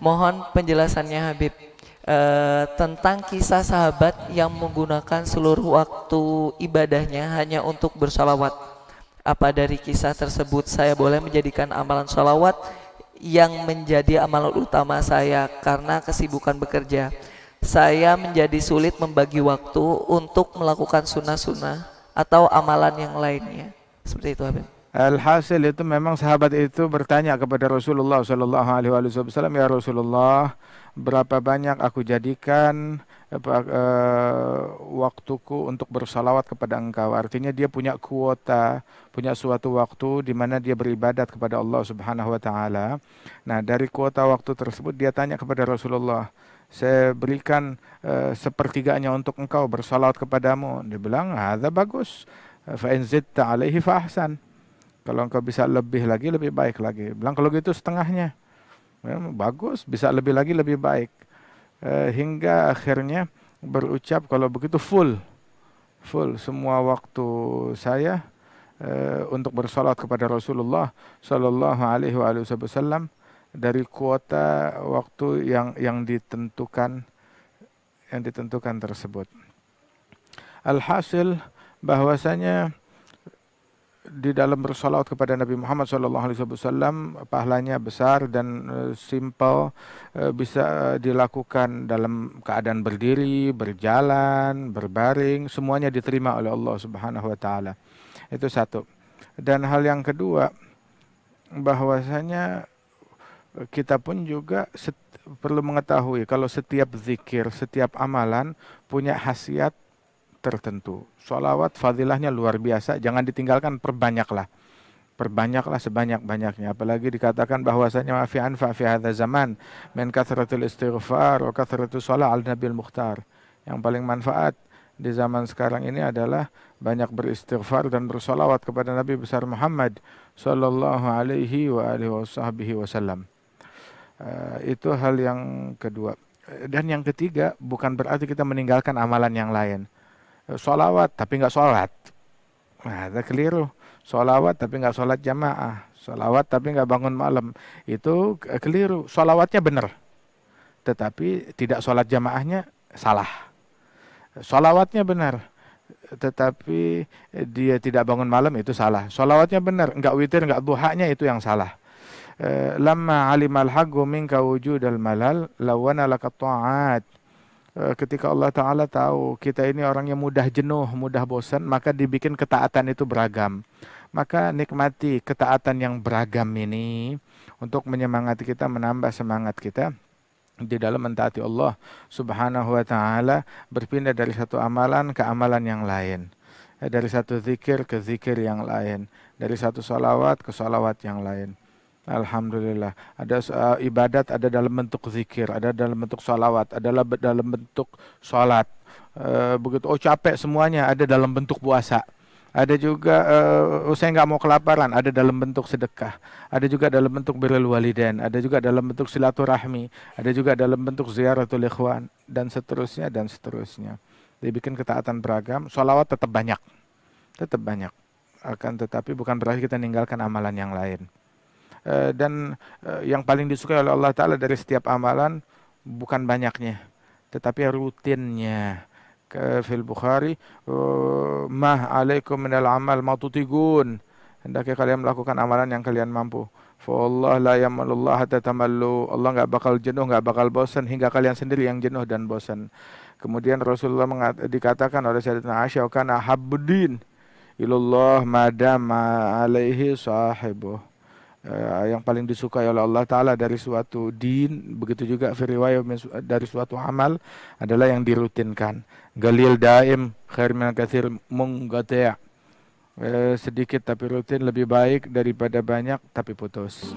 Mohon penjelasannya Habib, tentang kisah sahabat yang menggunakan seluruh waktu ibadahnya hanya untuk bersalawat. Apa dari kisah tersebut saya boleh menjadikan amalan salawat yang menjadi amalan utama saya karena kesibukan bekerja? Saya menjadi sulit membagi waktu untuk melakukan sunnah-sunnah atau amalan yang lainnya. Seperti itu Habib. Alhasil itu memang sahabat itu bertanya kepada Rasulullah Sallallahu Alaihi Wasallam, ya Rasulullah, berapa banyak aku jadikan waktuku untuk bersalawat kepada Engkau. Artinya dia punya kuota, punya suatu waktu di mana dia beribadat kepada Allah Subhanahu Wa Taala. Nah, dari kuota waktu tersebut dia tanya kepada Rasulullah, saya berikan sepertiganya untuk Engkau bersalawat kepadamu. Dia bilang, ada bagus. Fa in zidta alaihi fa ahsan. Kalau engkau bisa lebih lagi, lebih baik lagi. Bilang kalau gitu setengahnya. Ya, bagus, bisa lebih lagi, lebih baik. Hingga akhirnya berucap kalau begitu full semua waktu saya untuk bersalat kepada Rasulullah Sallallahu Alaihi Wasallam dari kuota waktu yang ditentukan tersebut. Alhasil bahwasanya di dalam bersalawat kepada Nabi Muhammad SAW pahalanya besar dan simple, bisa dilakukan dalam keadaan berdiri, berjalan, berbaring, semuanya diterima oleh Allah Subhanahu Wa Taala. Itu satu. Dan hal yang kedua, bahwasanya kita pun juga perlu mengetahui kalau setiap zikir, setiap amalan punya khasiat tertentu. Sholawat fadilahnya luar biasa, jangan ditinggalkan, perbanyaklah sebanyak-banyaknya. Apalagi dikatakan bahwasanya ma fi anfa fi hadza zaman min kathratil istighfar wa kathratus shalah al nabil mukhtar. Yang paling manfaat di zaman sekarang ini adalah banyak beristighfar dan bersolawat kepada Nabi besar Muhammad sallallahu alaihi wa alihi wasallam. Itu hal yang kedua. Dan yang ketiga, bukan berarti kita meninggalkan amalan yang lain. Sholawat tapi nggak sholat, nah itu keliru. Sholawat tapi nggak sholat jamaah, sholawat tapi nggak bangun malam, itu keliru. Sholawatnya benar, tetapi tidak sholat jamaahnya salah. Sholawatnya benar, tetapi dia tidak bangun malam, itu salah. Sholawatnya benar, nggak witir, nggak duhanya, itu yang salah. Lamma alimal haqqu minka wujudal malal lawana lakat ta'at. Ketika Allah Ta'ala tahu kita ini orang yang mudah jenuh, mudah bosan, maka dibikin ketaatan itu beragam. Maka nikmati ketaatan yang beragam ini untuk menyemangati kita, menambah semangat kita di dalam mentaati Allah Subhanahu Wa Ta'ala, berpindah dari satu amalan ke amalan yang lain, dari satu zikir ke zikir yang lain, dari satu salawat ke salawat yang lain. Alhamdulillah, ada ibadat, ada dalam bentuk zikir, ada dalam bentuk salawat, ada dalam bentuk salat. Begitu capek semuanya, ada dalam bentuk puasa. Ada juga saya nggak mau kelaparan, ada dalam bentuk sedekah. Ada juga dalam bentuk birrul walidain, ada juga dalam bentuk silaturahmi, ada juga dalam bentuk ziaratul ikhwan, dan seterusnya dan seterusnya. Dibikin ketaatan beragam. Salawat tetap banyak. Akan tetapi bukan berarti kita meninggalkan amalan yang lain. Dan yang paling disukai oleh Allah Ta'ala dari setiap amalan bukan banyaknya, tetapi rutinnya. Fil Bukhari, mah alaikum minal amal ma tutigun, hendaknya kalian melakukan amalan yang kalian mampu. Fa Allah la yamalullah hatta tamallu, Allah nggak bakal jenuh, nggak bakal bosan hingga kalian sendiri yang jenuh dan bosan. Kemudian Rasulullah dikatakan oleh Sayyidatina Aisyah, kana habbudin ilallah madama alaihi sahibuh. Yang paling disukai oleh Allah Ta'ala dari suatu din, begitu juga riwayat dari suatu amal adalah yang dirutinkan. Galil daim khair min katsir munqati'. Sedikit tapi rutin lebih baik daripada banyak tapi putus.